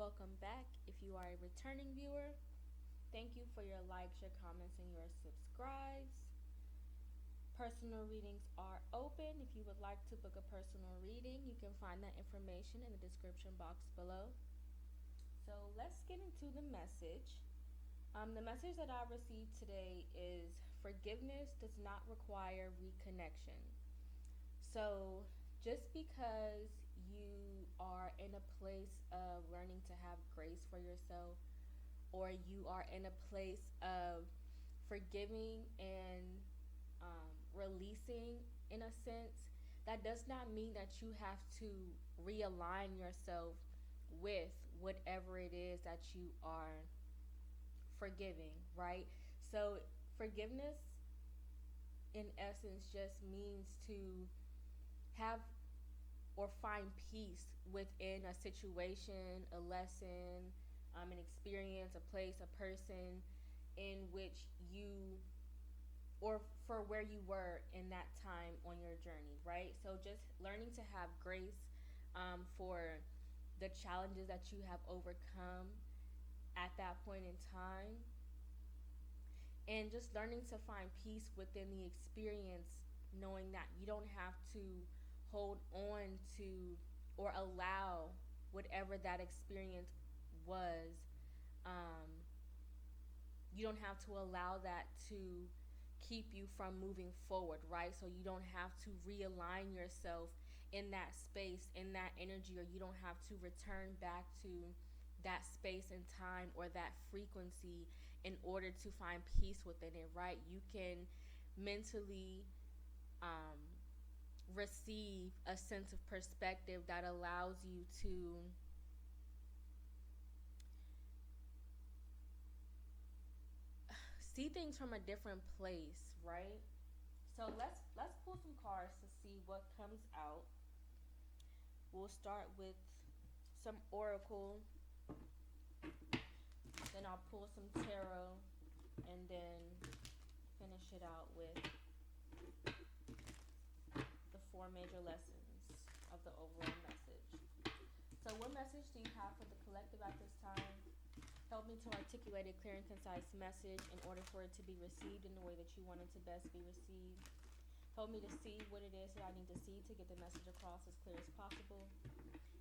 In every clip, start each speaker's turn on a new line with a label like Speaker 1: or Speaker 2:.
Speaker 1: Welcome back. If you are a returning viewer, thank you for your likes, your comments, and your subscribes. Personal readings are open. If you would like to book a personal reading, you can find that information in the description box below. So let's get into the message. The message that I received today is forgiveness does not require reconnection. So just because you are in a place of learning to have grace for yourself, or you are in a place of forgiving and releasing, in a sense, that does not mean that you have to realign yourself with whatever it is that you are forgiving, right? So forgiveness in essence just means to have or find peace within a situation, a lesson, an experience, a place, a person in which you, or for where you were in that time on your journey, right? So just learning to have grace for the challenges that you have overcome at that point in time, and just learning to find peace within the experience, knowing that you don't have to hold on to or allow whatever that experience was. You don't have to allow that to keep you from moving forward, right? So you don't have to realign yourself in that space, in that energy, or you don't have to return back to that space and time or that frequency in order to find peace within it, right? You can mentally receive a sense of perspective that allows you to see things from a different place, right? So let's pull some cards to see what comes out. We'll start with some oracle, then I'll pull some tarot, and then finish it out with the 4 major lessons of the overall message. So what message do you have for the collective at this time? Help me to articulate a clear and concise message in order for it to be received in the way that you want it to best be received. Help me to see what it is that I need to see to get the message across as clear as possible.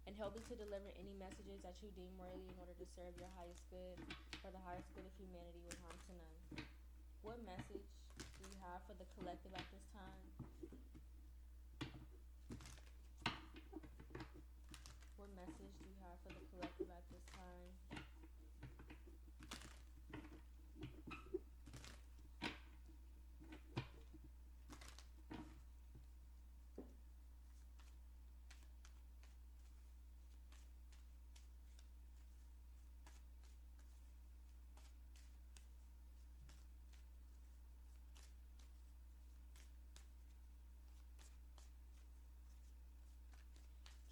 Speaker 1: And help me to deliver any messages that you deem worthy in order to serve your highest good, for the highest good of humanity with harm to none. What message do you have for the collective at this time? What message do you have for the collective at this time?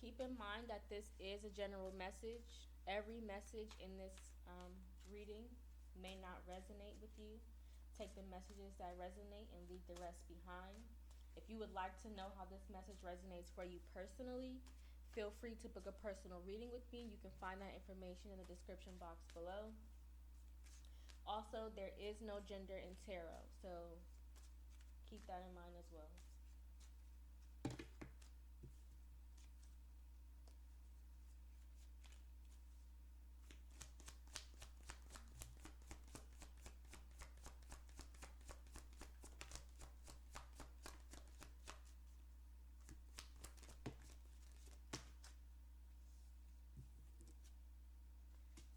Speaker 1: Keep in mind that this is a general message. Every message in this reading may not resonate with you. Take the messages that resonate and leave the rest behind. If you would like to know how this message resonates for you personally, feel free to book a personal reading with me. You can find that information in the description box below. Also, there is no gender in tarot, so keep that in mind as well.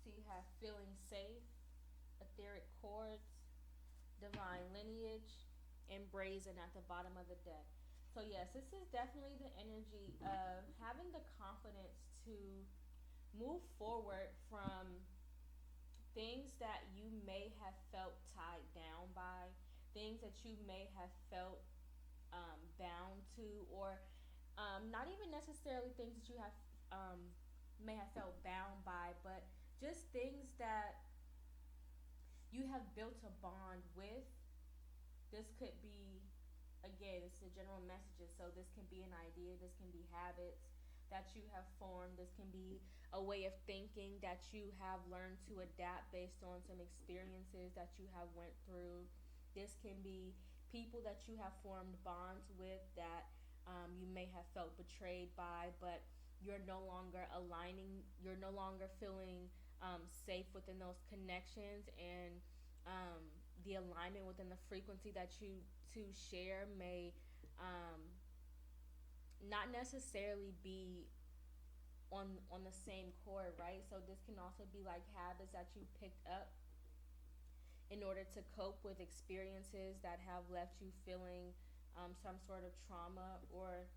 Speaker 1: So you have feeling safe, etheric chords, divine lineage, and brazen at the bottom of the deck. So yes, this is definitely the energy of having the confidence to move forward from things that you may have felt tied down by, things that you may have felt bound to, or not even necessarily things that you have may have felt bound by, but just things that you have built a bond with. This could be, again, it's the general messages, so this can be an idea, this can be habits, that you have formed. This can be a way of thinking that you have learned to adapt based on some experiences that you have went through. This can be people that you have formed bonds with that you may have felt betrayed by, but you're no longer aligning, you're no longer feeling safe within those connections, and um, the alignment within the frequency that you two share may um, not necessarily be on the same chord, right? So this can also be like habits that you picked up in order to cope with experiences that have left you feeling some sort of trauma, or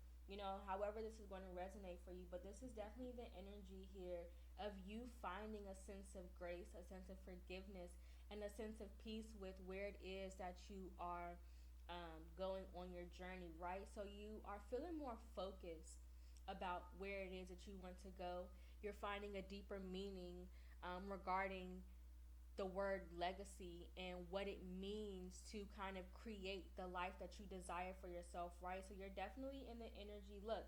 Speaker 1: however this is going to resonate for you. But this is definitely the energy here of you finding a sense of grace, a sense of forgiveness, and a sense of peace with where it is that you are going on your journey, right? So you are feeling more focused about where it is that you want to go. You're finding a deeper meaning regarding the word legacy and what it means to kind of create the life that you desire for yourself, right? So you're definitely in the energy. Look,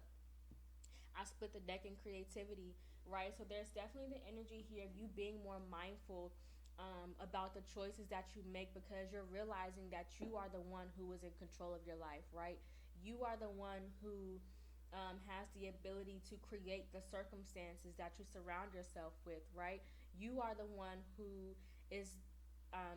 Speaker 1: I split the deck in creativity, right? So there's definitely the energy here of you being more mindful about the choices that you make, because you're realizing that you are the one who is in control of your life, right? You are the one who has the ability to create the circumstances that you surround yourself with, right? You are the one who is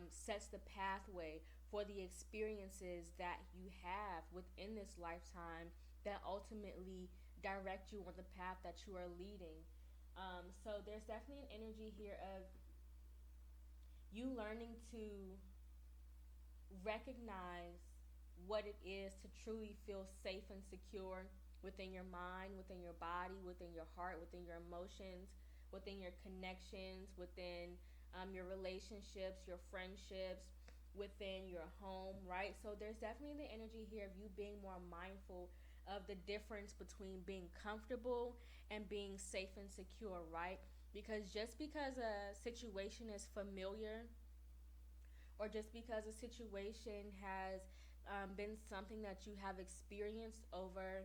Speaker 1: sets the pathway for the experiences that you have within this lifetime that ultimately direct you on the path that you are leading. So there's definitely an energy here of you learning to recognize what it is to truly feel safe and secure within your mind, within your body, within your heart, within your emotions, within your connections, within your relationships, your friendships, within your home, right? So there's definitely the energy here of you being more mindful of the difference between being comfortable and being safe and secure, right? Because just because a situation is familiar, or just because a situation has been something that you have experienced over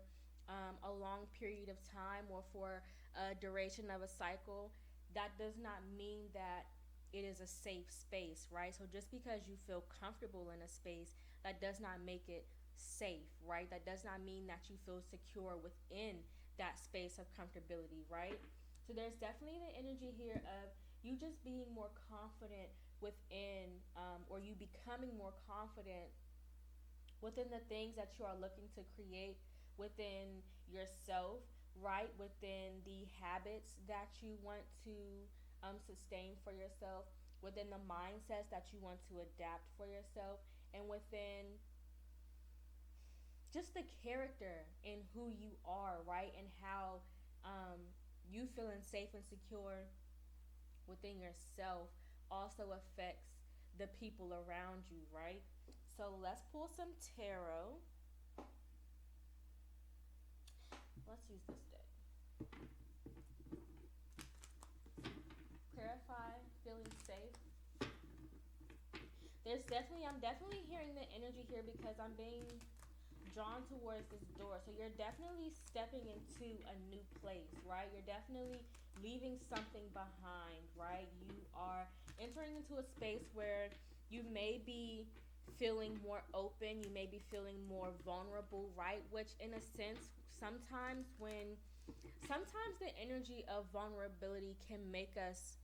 Speaker 1: a long period of time, or for a duration of a cycle, that does not mean that it is a safe space, right? So just because you feel comfortable in a space, that does not make it safe, right? That does not mean that you feel secure within that space of comfortability, right? So there's definitely the energy here of you just being more confident within, or you becoming more confident within the things that you are looking to create within yourself, right? Within the habits that you want to sustain for yourself, within the mindsets that you want to adapt for yourself, and within just the character in who you are, right? And how you feeling safe and secure within yourself also affects the people around you, right? So let's pull some tarot. Let's use this deck. Clarify, feeling safe. I'm definitely hearing the energy here because I'm being drawn towards this door. So you're definitely stepping into a new place, right? You're definitely leaving something behind, right? You are entering into a space where you may be feeling more open, you may be feeling more vulnerable, right? Which in a sense, sometimes the energy of vulnerability can make us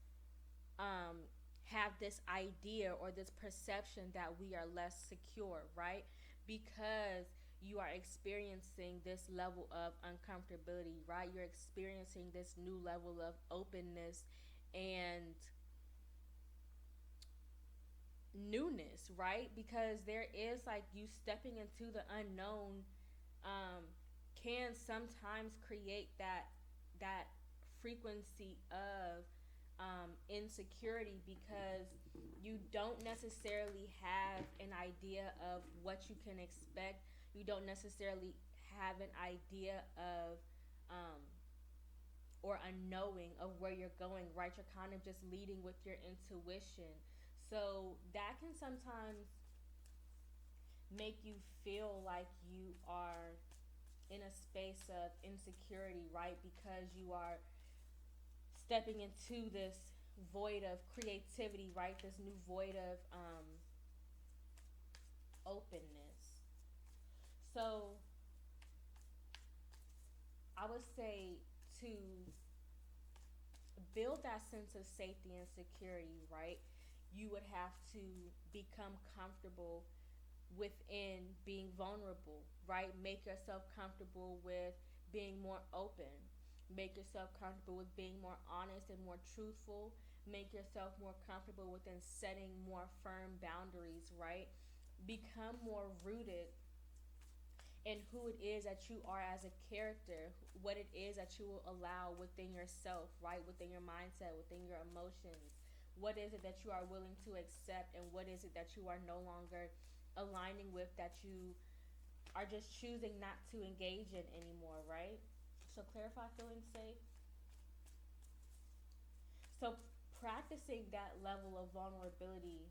Speaker 1: have this idea or this perception that we are less secure, right? Because you are experiencing this level of uncomfortability, right? You're experiencing this new level of openness and newness, right? Because there is like you stepping into the unknown can sometimes create that frequency of insecurity, because you don't necessarily have an idea of what you can expect. You don't necessarily have an idea of or a knowing of where you're going, right? You're kind of just leading with your intuition. So that can sometimes make you feel like you are in a space of insecurity, right? Because you are stepping into this void of creativity, right? This new void of openness. So I would say to build that sense of safety and security, right? You would have to become comfortable within being vulnerable, right? Make yourself comfortable with being more open. Make yourself comfortable with being more honest and more truthful. Make yourself more comfortable within setting more firm boundaries, right? Become more rooted in who it is that you are as a character, what it is that you will allow within yourself, right? Within your mindset, within your emotions. What is it that you are willing to accept, and what is it that you are no longer aligning with, that you are just choosing not to engage in anymore, right? So clarify feeling safe. So practicing that level of vulnerability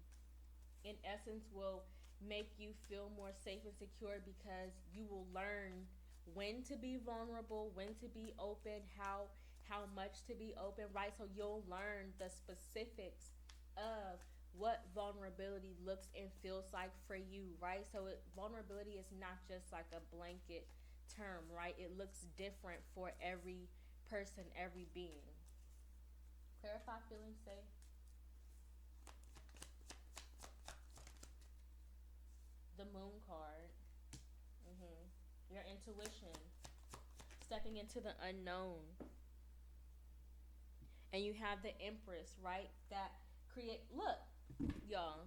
Speaker 1: in essence will make you feel more safe and secure, because you will learn when to be vulnerable, when to be open, how much to be open, right? So you'll learn the specifics of what vulnerability looks and feels like for you, right? So vulnerability is not just like a blanket term, right? It looks different for every person, every being. Clarify feeling safe. The moon card. Your intuition. Stepping into the unknown. And you have the Empress, right? That create, look, y'all.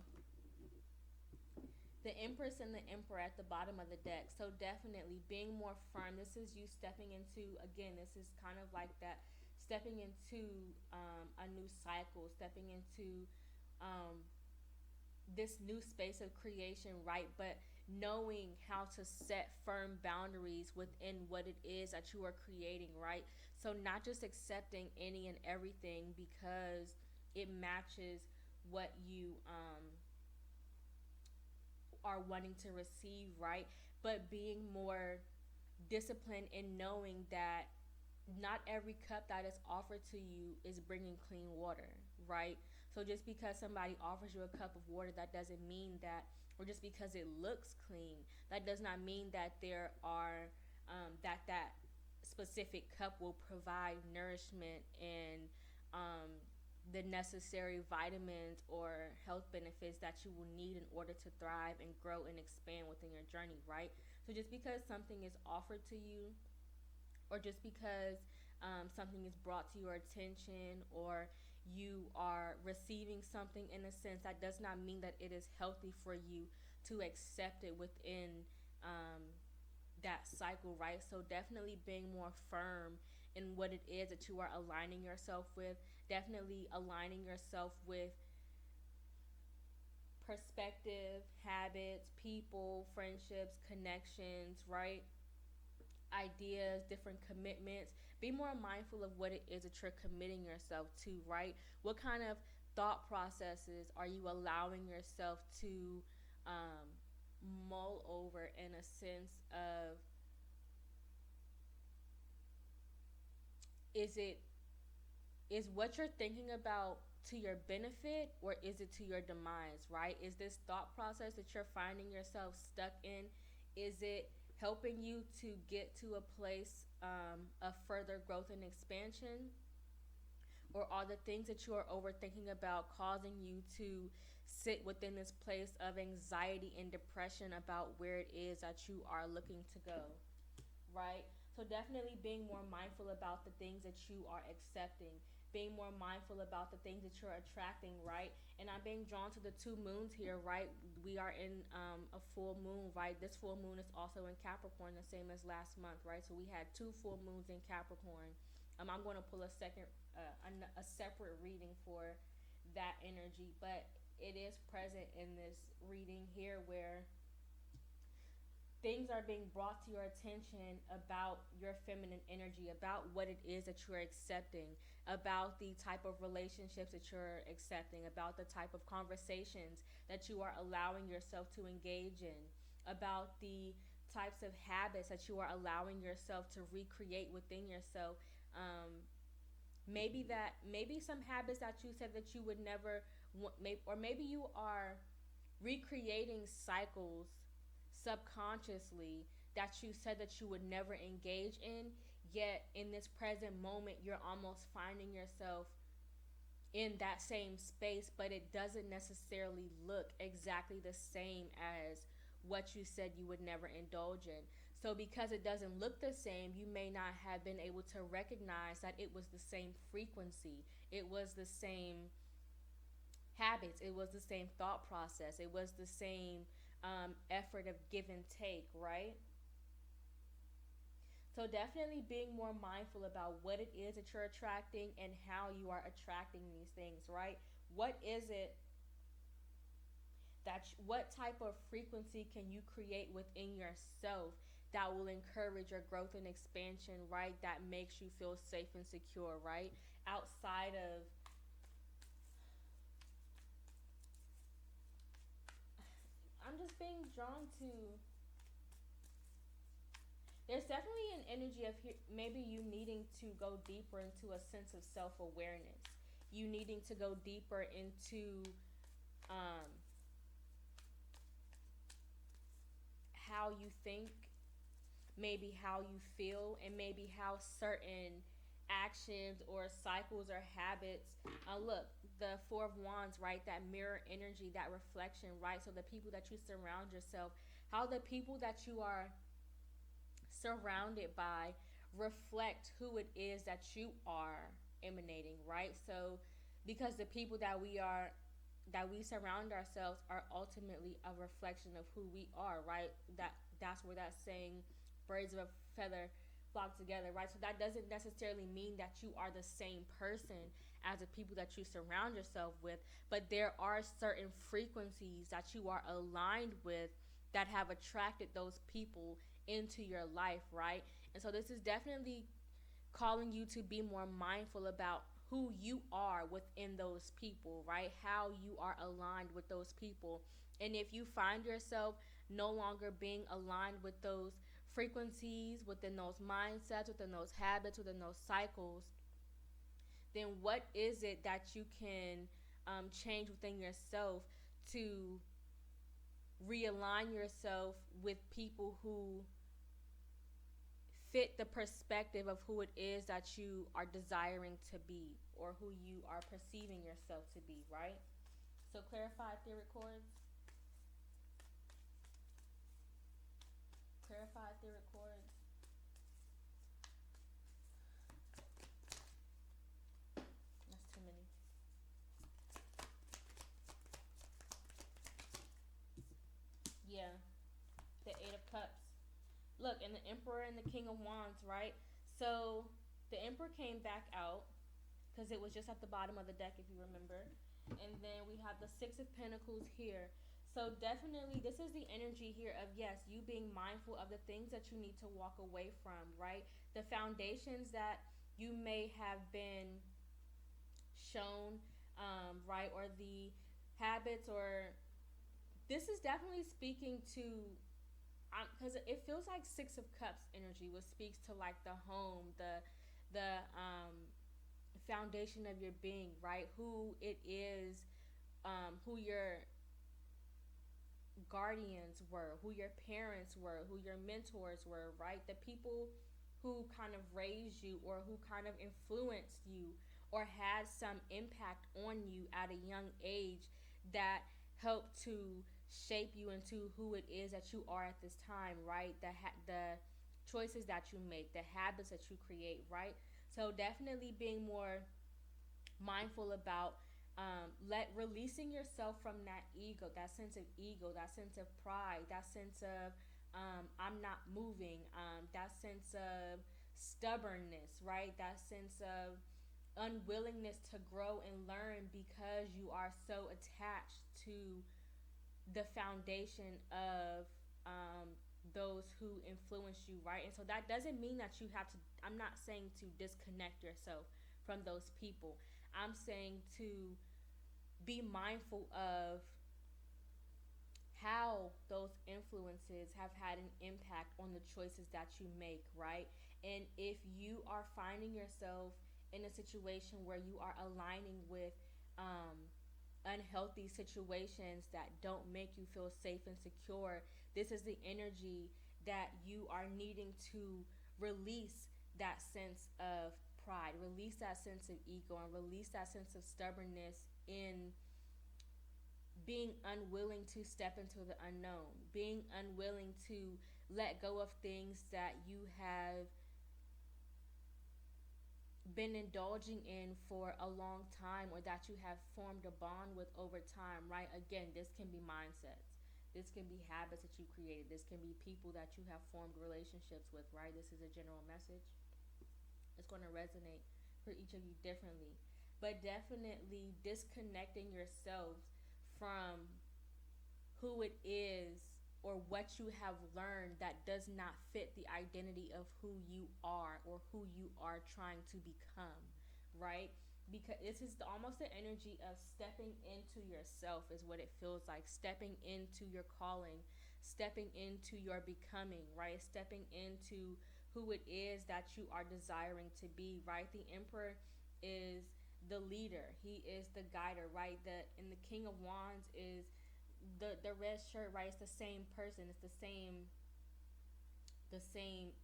Speaker 1: The Empress and the Emperor at the bottom of the deck. So definitely being more firm. This is you stepping into, again, this is kind of like that, stepping into a new cycle, stepping into this new space of creation, right? But knowing how to set firm boundaries within what it is that you are creating, right? So not just accepting any and everything because it matches what you are wanting to receive, right? But being more disciplined in knowing that not every cup that is offered to you is bringing clean water, right? So just because somebody offers you a cup of water, that doesn't mean that, or just because it looks clean, that does not mean that there are that specific cup will provide nourishment and the necessary vitamins or health benefits that you will need in order to thrive and grow and expand within your journey, right? So just because something is offered to you, or just because something is brought to your attention, or you are receiving something in a sense, that does not mean that it is healthy for you to accept it within that cycle, right? So definitely being more firm in what it is that you are aligning yourself with, definitely aligning yourself with perspective, habits, people, friendships, connections, right? Ideas, different commitments. Be more mindful of what it is that you're committing yourself to, right? What kind of thought processes are you allowing yourself to mull over, in a sense of, is what you're thinking about to your benefit, or is it to your demise, right? Is this thought process that you're finding yourself stuck in, is it helping you to get to a place of further growth and expansion? Or are the things that you are overthinking about causing you to sit within this place of anxiety and depression about where it is that you are looking to go, right? So definitely being more mindful about the things that you are accepting, being more mindful about the things that you're attracting, right? And I'm being drawn to the two moons here, right? We are in a full moon, right? This full moon is also in Capricorn, the same as last month, right? So we had two full moons in Capricorn. I'm going to pull a separate reading for that energy, but it is present in this reading here, where things are being brought to your attention about your feminine energy, about what it is that you're accepting, about the type of relationships that you're accepting, about the type of conversations that you are allowing yourself to engage in, about the types of habits that you are allowing yourself to recreate within yourself. Um, maybe some habits that you said that you would never or maybe you are recreating cycles subconsciously that you said that you would never engage in, yet in this present moment you're almost finding yourself in that same space, but it doesn't necessarily look exactly the same as what you said you would never indulge in. So, because it doesn't look the same, you may not have been able to recognize that it was the same frequency, it was the same habits, it was the same thought process, it was the same effort of give and take, right? So definitely being more mindful about what it is that you're attracting and how you are attracting these things, right? What is it what type of frequency can you create within yourself that will encourage your growth and expansion, right? That makes you feel safe and secure, right? Outside of, I'm just being drawn to, there's definitely an energy of maybe you needing to go deeper into a sense of self-awareness, you needing to go deeper into um, how you think, maybe how you feel, and maybe how certain actions or cycles or habits look. The Four of Wands, right? That mirror energy, that reflection, right? So the people that you surround yourself, how the people that you are surrounded by reflect who it is that you are emanating, right? So because the people that we surround ourselves are ultimately a reflection of who we are, right? That's where that saying birds of a feather flock together, right? So that doesn't necessarily mean that you are the same person as the people that you surround yourself with, but there are certain frequencies that you are aligned with that have attracted those people into your life, right? And so this is definitely calling you to be more mindful about who you are within those people, right? How you are aligned with those people. And if you find yourself no longer being aligned with those frequencies, within those mindsets, within those habits, within those cycles, then what is it that you can change within yourself to realign yourself with people who fit the perspective of who it is that you are desiring to be, or who you are perceiving yourself to be, right? So clarify etheric chords. Clarify etheric chords. That's too many. Yeah. The Eight of Cups. Look, and the Emperor and the King of Wands, right? So the Emperor came back out because it was just at the bottom of the deck, if you remember. And then we have the Six of Pentacles here. So definitely this is the energy here of, yes, you being mindful of the things that you need to walk away from, right? The foundations that you may have been shown, right? Or the habits, or this is definitely speaking to, because it feels like Six of Cups energy, which speaks to like the home, the foundation of your being, right? Who it is, who your guardians were, who your parents were, who your mentors were, right? The people who kind of raised you, or who kind of influenced you, or had some impact on you at a young age, that helped to shape you into who it is that you are at this time, right? The choices that you make, the habits that you create, right? So definitely being more mindful about releasing yourself from that ego, that sense of ego, that sense of pride, that sense of I'm not moving, that sense of stubbornness, right? That sense of unwillingness to grow and learn because you are so attached to the foundation of those who influence you, right? And so that doesn't mean that you have to, I'm not saying to disconnect yourself from those people. I'm saying to be mindful of how those influences have had an impact on the choices that you make, right? And if you are finding yourself in a situation where you are aligning with unhealthy situations that don't make you feel safe and secure, this is the energy that you are needing to release that sense of pride, release that sense of ego, and release that sense of stubbornness in being unwilling to step into the unknown, being unwilling to let go of things that you have been indulging in for a long time, or that you have formed a bond with over time, right? Again, this can be mindsets. This can be habits that you created. This can be people that you have formed relationships with, right? This is a general message. It's going to resonate for each of you differently. But definitely disconnecting yourself from who it is or what you have learned that does not fit the identity of who you are or who you are trying to become, right? Because this is almost the energy of stepping into yourself, is what it feels like. Stepping into your calling, stepping into your becoming, right? Stepping into who it is that you are desiring to be, right? The Emperor is the leader. He is the guider, right? And the King of Wands is the red shirt, right? It's the same person. It's the same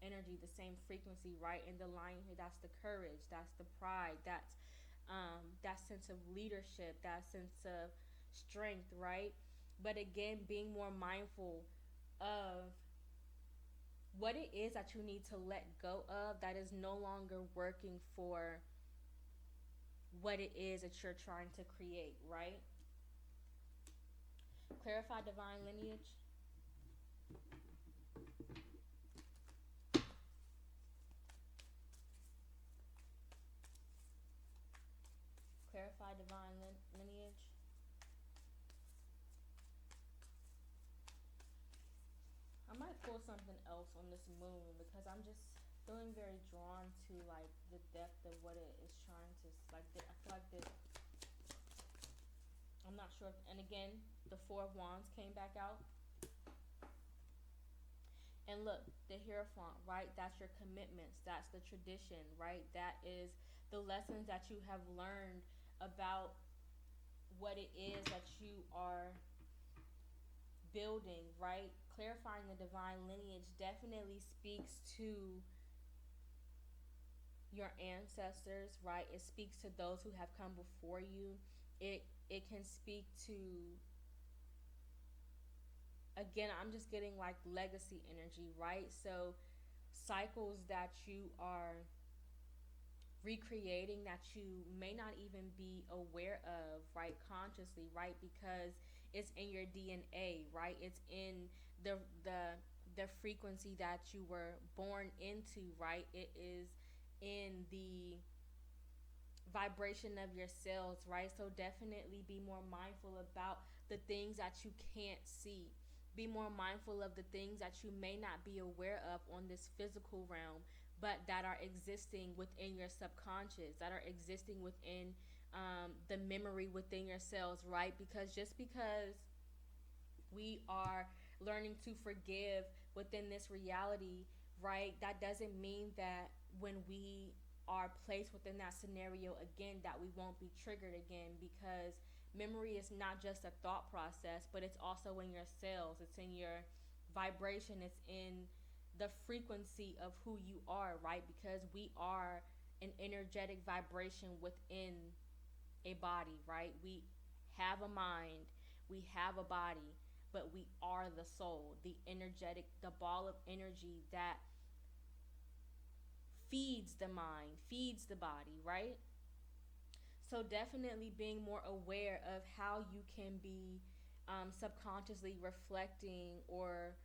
Speaker 1: energy, the same frequency, right? And the lion here, that's the courage, that's the pride, that's that sense of leadership, that sense of strength, right? But again, being more mindful of what it is that you need to let go of that is no longer working for what it is that you're trying to create, right? Clarify divine lineage. Clarify divine lineage. I might pull something else on this moon because I'm just feeling very drawn to like the depth of what it is trying to like. I feel like this. I'm not sure. And again, the Four of Wands came back out. And look, the Hierophant, right? That's your commitments. That's the tradition, right? That is the lessons that you have learned about what it is that you are building, right? Clarifying the divine lineage definitely speaks to your ancestors, right? It speaks to those who have come before you. It can speak to, again, I'm just getting like legacy energy, right? So cycles that you are recreating that you may not even be aware of, right, consciously, right? Because it's in your DNA, right? It's in the frequency that you were born into, right? It is in the vibration of your cells, right? So definitely be more mindful about the things that you can't see. Be more mindful of the things that you may not be aware of on this physical realm, but that are existing within your subconscious, that are existing within the memory within your cells, right? Because just because we are learning to forgive within this reality, right, that doesn't mean that when we are placed within that scenario again that we won't be triggered again, because memory is not just a thought process, but it's also in your cells, it's in your vibration, it's in the frequency of who you are, right? Because we are an energetic vibration within a body, right? We have a mind, we have a body, but we are the soul, the energetic, the ball of energy that feeds the mind, feeds the body, right? So definitely being more aware of how you can be subconsciously reflecting or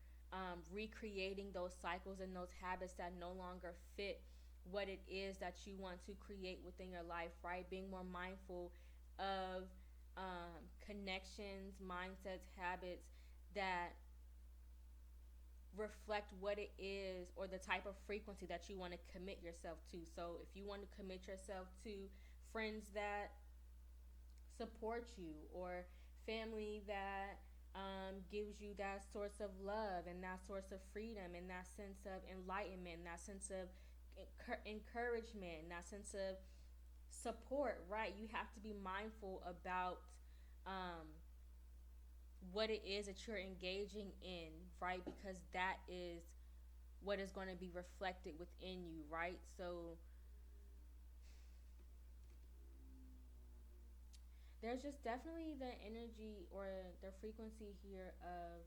Speaker 1: recreating those cycles and those habits that no longer fit what it is that you want to create within your life, right? Being more mindful of connections, mindsets, habits that reflect what it is or the type of frequency that you want to commit yourself to. So if you want to commit yourself to friends that support you, or family that gives you that source of love and that source of freedom and that sense of enlightenment, that sense of encouragement, and that sense of support, right? You have to be mindful about um, what it is that you're engaging in, right? Because that is what is going to be reflected within you, right? So there's just definitely the energy or the frequency here of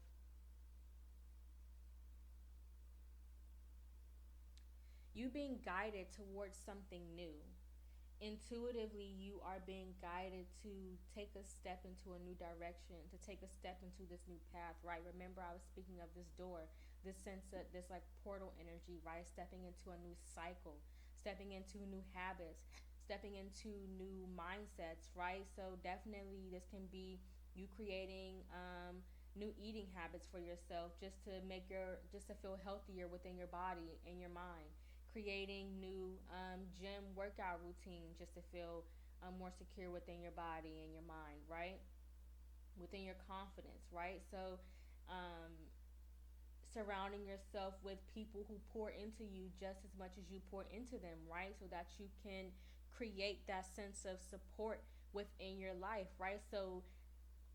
Speaker 1: you being guided towards something new. Intuitively, you are being guided to take a step into a new direction, to take a step into this new path, right? Remember, I was speaking of this door, this sense of this like portal energy, right? Stepping into a new cycle, stepping into new habits, stepping into new mindsets, right? So definitely, this can be you creating new eating habits for yourself, just to feel healthier within your body and your mind, creating new gym workout routine just to feel more secure within your body and your mind, right? Within your confidence, right? So, um, surrounding yourself with people who pour into you just as much as you pour into them, right? So that you can create that sense of support within your life, right? So,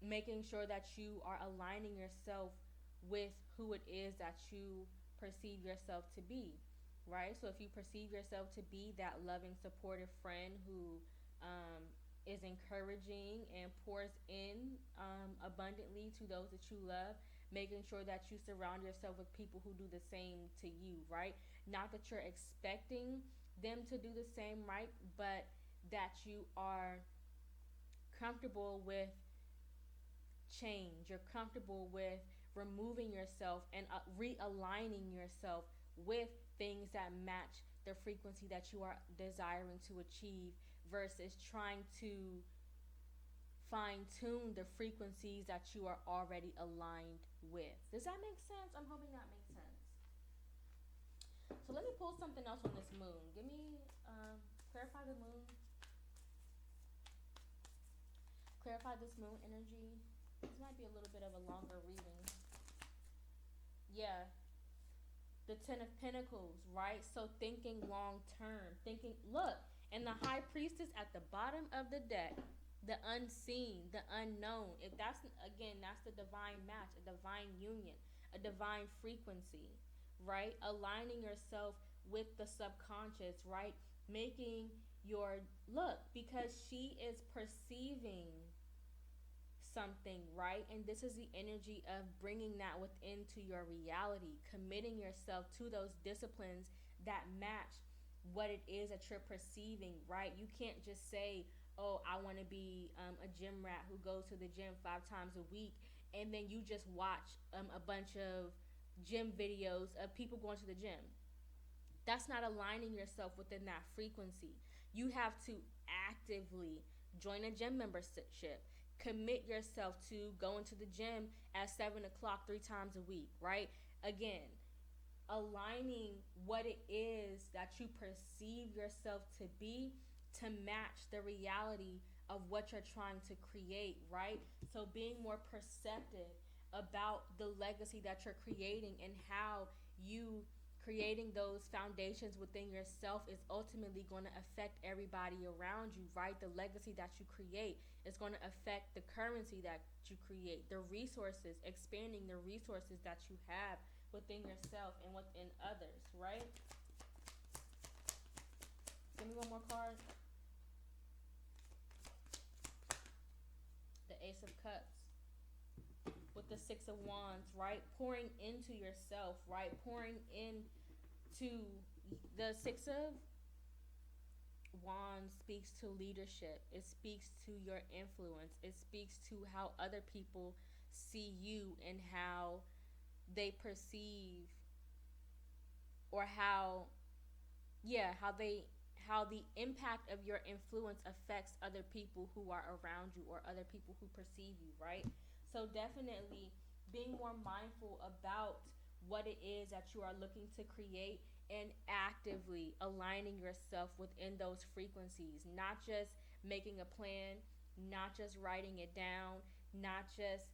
Speaker 1: making sure that you are aligning yourself with who it is that you perceive yourself to be, right? So if you perceive yourself to be that loving, supportive friend who is encouraging and pours in abundantly to those that you love, making sure that you surround yourself with people who do the same to you, right? Not that you're expecting them to do the same, right? But that you are comfortable with change. You're comfortable with removing yourself and realigning yourself with things that match the frequency that you are desiring to achieve versus trying to fine tune the frequencies that you are already aligned with. Does that make sense? I'm hoping that makes sense. So let me pull something else on this moon. Give me, clarify the moon. Clarify this moon energy. This might be a little bit of a longer reading. Yeah, the Ten of Pentacles, right? So thinking long term, thinking, look, and the High Priestess at the bottom of the deck, the unseen, the unknown. If that's, again, that's the divine match, a divine union, a divine frequency, right? Aligning yourself with the subconscious, right? Making your, look, because she is perceiving something, right? And this is the energy of bringing that within to your reality, committing yourself to those disciplines that match what it is that you're perceiving, right? You can't just say, oh, I want to be a gym rat who goes to the gym 5 times a week, and then you just watch a bunch of gym videos of people going to the gym. That's not aligning yourself within that frequency. You have to actively join a gym membership, commit yourself to going to the gym at 7 o'clock 3 times a week, right? Again, aligning what it is that you perceive yourself to be to match the reality of what you're trying to create, right? So being more perceptive about the legacy that you're creating and how you creating those foundations within yourself is ultimately going to affect everybody around you, right? The legacy that you create is going to affect the currency that you create, the resources, expanding the resources that you have within yourself and within others, right? Give me one more card. The Ace of Cups with the Six of Wands, right? Pouring into yourself, right? Pouring into the Six of Wands speaks to leadership. It speaks to your influence. It speaks to how other people see you and how they perceive, or how the impact of your influence affects other people who are around you or other people who perceive you, right? So definitely being more mindful about what it is that you are looking to create and actively aligning yourself within those frequencies, not just making a plan, not just writing it down, not just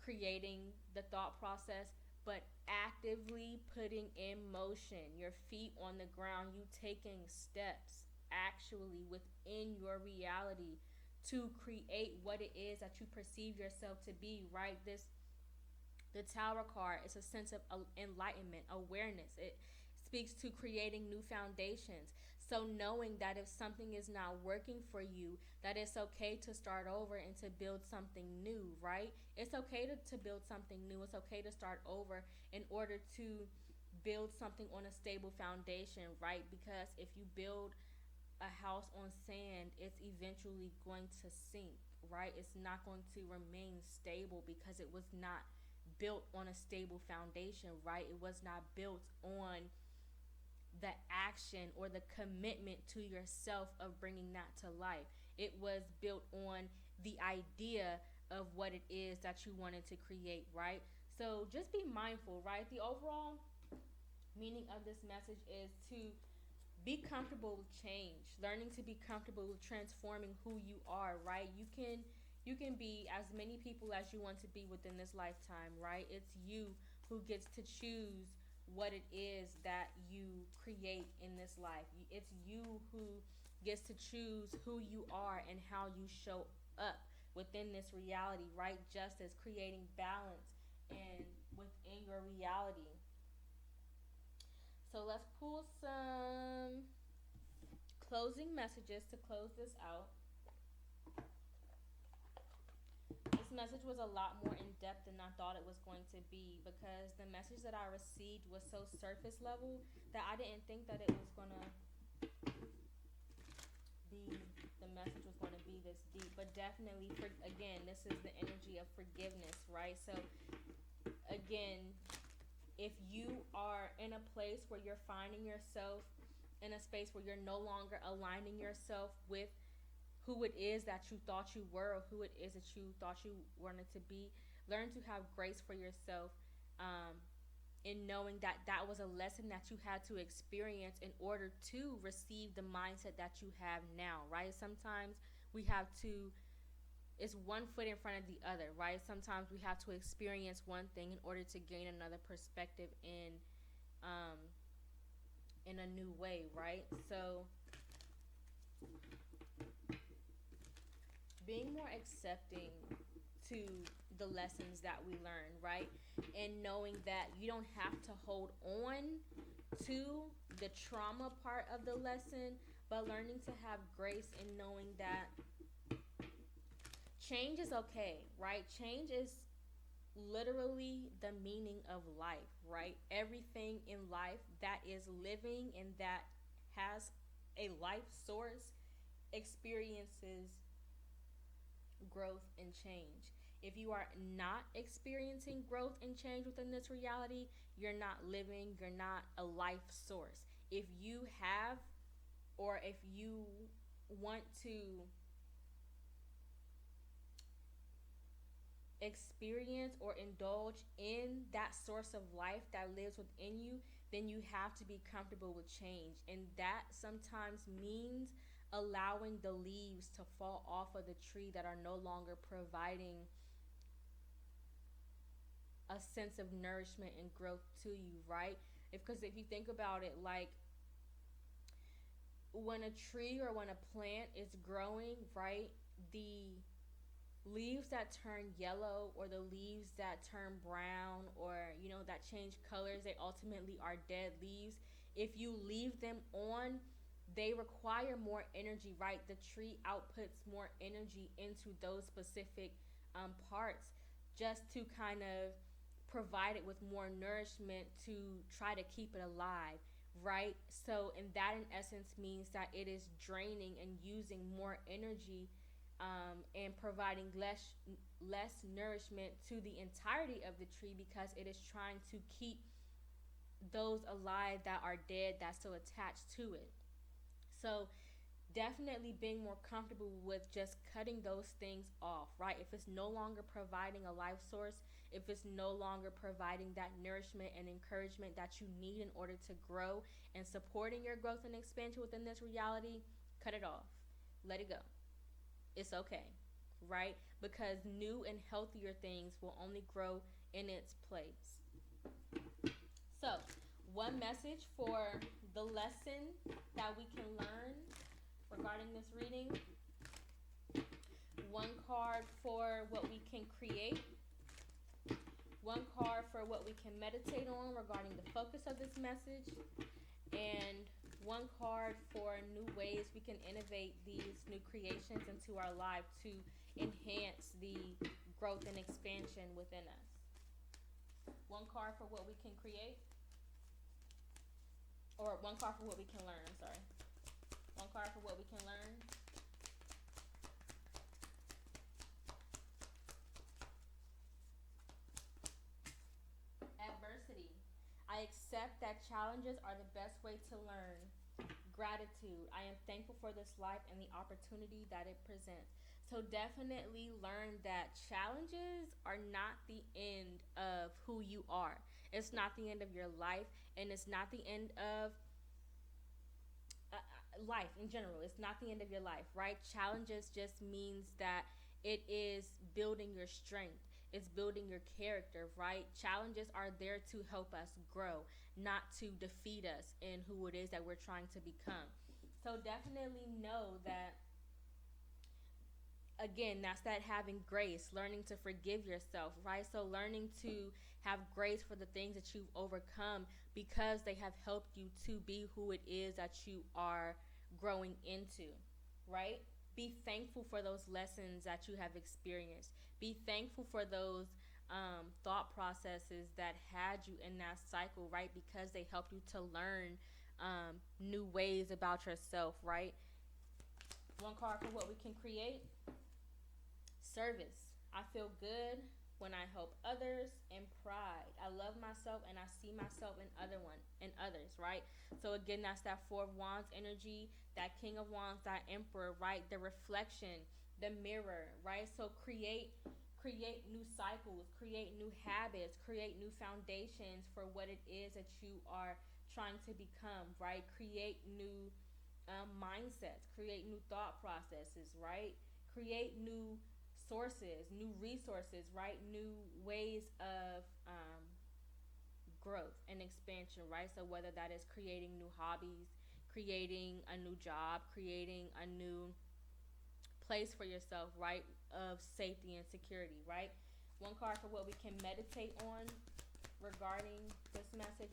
Speaker 1: creating the thought process, but actively putting in motion your feet on the ground, you taking steps actually within your reality to create what it is that you perceive yourself to be, right? The tower card is a sense of enlightenment, awareness. It speaks to creating new foundations. So knowing that if something is not working for you, that it's okay to start over and to build something new, right? It's okay to build something new. It's okay to start over in order to build something on a stable foundation, right? Because if you build a house on sand, it's eventually going to sink, right? It's not going to remain stable because it was not built on a stable foundation, right? It was not built on the action or the commitment to yourself of bringing that to life. It was built on the idea of what it is that you wanted to create, right? So just be mindful, right? The overall meaning of this message is to be comfortable with change, learning to be comfortable with transforming who you are, right? You can be as many people as you want to be within this lifetime, right? It's you who gets to choose what it is that you create in this life. It's you who gets to choose who you are and how you show up within this reality, right? Just as creating balance and within your reality. So let's pull some closing messages to close this out. This message was a lot more in depth than I thought it was going to be because the message that I received was so surface level that I didn't think that it was going to be, the message was going to be this deep. But definitely, again, this is the energy of forgiveness, right? So again, if you are in a place where you're finding yourself in a space where you're no longer aligning yourself with who it is that you thought you were or who it is that you thought you wanted to be, learn to have grace for yourself, in knowing that that was a lesson that you had to experience in order to receive the mindset that you have now, right? Sometimes we have to, it's one foot in front of the other, right? Sometimes we have to experience one thing in order to gain another perspective in a new way, right? So being more accepting to the lessons that we learn, right? And knowing that you don't have to hold on to the trauma part of the lesson, but learning to have grace and knowing that change is okay, right? Change is literally the meaning of life, right? Everything in life that is living and that has a life source experiences growth and change. If you are not experiencing growth and change within this reality, you're not living, you're not a life source. If you have, or if you want to experience or indulge in that source of life that lives within you, then you have to be comfortable with change. And that sometimes means allowing the leaves to fall off of the tree that are no longer providing a sense of nourishment and growth to you, right? Because if you think about it, like when a tree or when a plant is growing, right, the leaves that turn yellow or the leaves that turn brown or that change colors, they ultimately are dead leaves. If you leave them on, they require more energy, right? The tree outputs more energy into those specific parts just to kind of provide it with more nourishment to try to keep it alive, right? So, and that in essence means that it is draining and using more energy, and providing less nourishment to the entirety of the tree because it is trying to keep those alive that are dead that's still attached to it. So definitely being more comfortable with just cutting those things off, right? If it's no longer providing a life source, if it's no longer providing that nourishment and encouragement that you need in order to grow and supporting your growth and expansion within this reality, cut it off. Let it go. It's okay. right? Because new and healthier things will only grow in its place. So, one message for the lesson that we can learn regarding this reading, one card for what we can create, one card for what we can meditate on regarding the focus of this message, and one card for new ways we can innovate these new creations into our life to enhance the growth and expansion within us. One card for what we can create, or one card for what we can learn, I'm sorry. One card for what we can learn. Adversity. I accept that challenges are the best way to learn. Gratitude. I am thankful for this life and the opportunity that it presents. So definitely learn that challenges are not the end of who you are. It's not the end of your life, and it's not the end of life in general. It's not the end of your life, right? Challenges just means that it is building your strength. It's building your character, right? Challenges are there to help us grow, not to defeat us in who it is that we're trying to become. So definitely know that, again, that's that having grace, learning to forgive yourself, right? So learning to have grace for the things that you've overcome because they have helped you to be who it is that you are growing into, right? Be thankful for those lessons that you have experienced. Be thankful for those thought processes that had you in that cycle, right? Because they helped you to learn new ways about yourself, right? One card for what we can create. Service. I feel good when I help others, and pride. I love myself and I see myself in others, right? So again, that's that Four of Wands energy, that King of Wands, that Emperor, right? The reflection, the mirror, right? So create new cycles, create new habits, create new foundations for what it is that you are trying to become, right? Create new mindsets, create new thought processes, right? Create new sources, new resources, right? New ways of growth and expansion, right? So whether that is creating new hobbies, creating a new job, creating a new place for yourself, right? Of safety and security, right? One card for what we can meditate on regarding this message.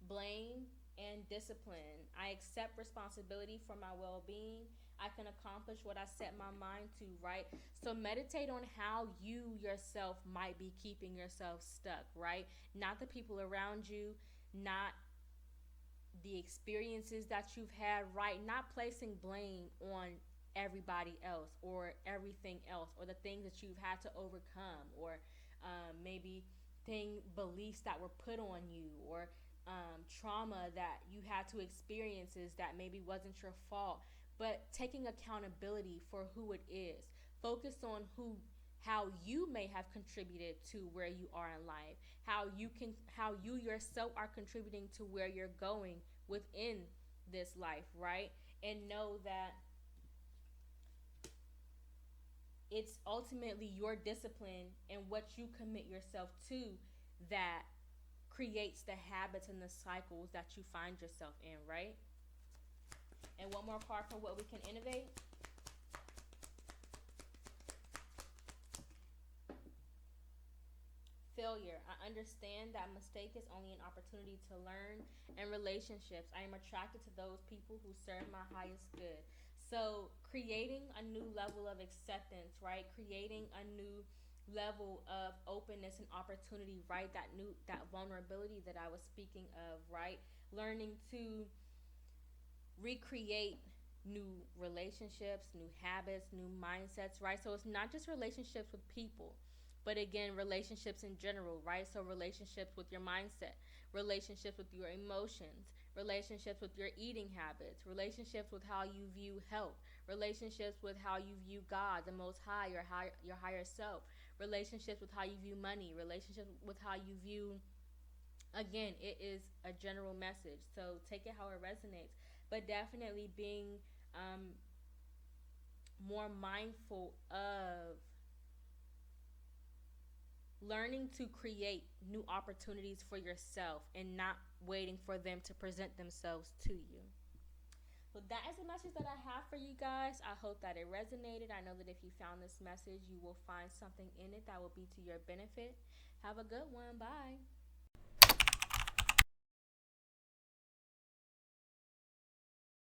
Speaker 1: Blame and discipline. I accept responsibility for my well-being. I can accomplish what I set my mind to, right? So meditate on how you yourself might be keeping yourself stuck, right? Not the people around you, not the experiences that you've had, right? Not placing blame on everybody else or everything else, or the things that you've had to overcome, or maybe beliefs that were put on you, or trauma that you had to experiences that maybe wasn't your fault. But taking accountability for who it is. Focus on how you may have contributed to where you are in life. How you yourself are contributing to where you're going within this life, right? And know that it's ultimately your discipline and what you commit yourself to that creates the habits and the cycles that you find yourself in, right? And one more card for what we can innovate. Failure. I understand that mistake is only an opportunity to learn. And relationships. I am attracted to those people who serve my highest good. So creating a new level of acceptance, right? Creating a new level of openness and opportunity, right? That vulnerability that I was speaking of, right? Learning to recreate new relationships, new habits, new mindsets, right? So it's not just relationships with people, but again, relationships in general, right? So relationships with your mindset, relationships with your emotions, relationships with your eating habits, relationships with how you view health, relationships with how you view God, the Most High, your higher self, relationships with how you view money, relationships with how you view, again, it is a general message. So take it how it resonates. But definitely being more mindful of learning to create new opportunities for yourself and not waiting for them to present themselves to you. So that is the message that I have for you guys. I hope that it resonated. I know that if you found this message, you will find something in it that will be to your benefit. Have a good one. Bye.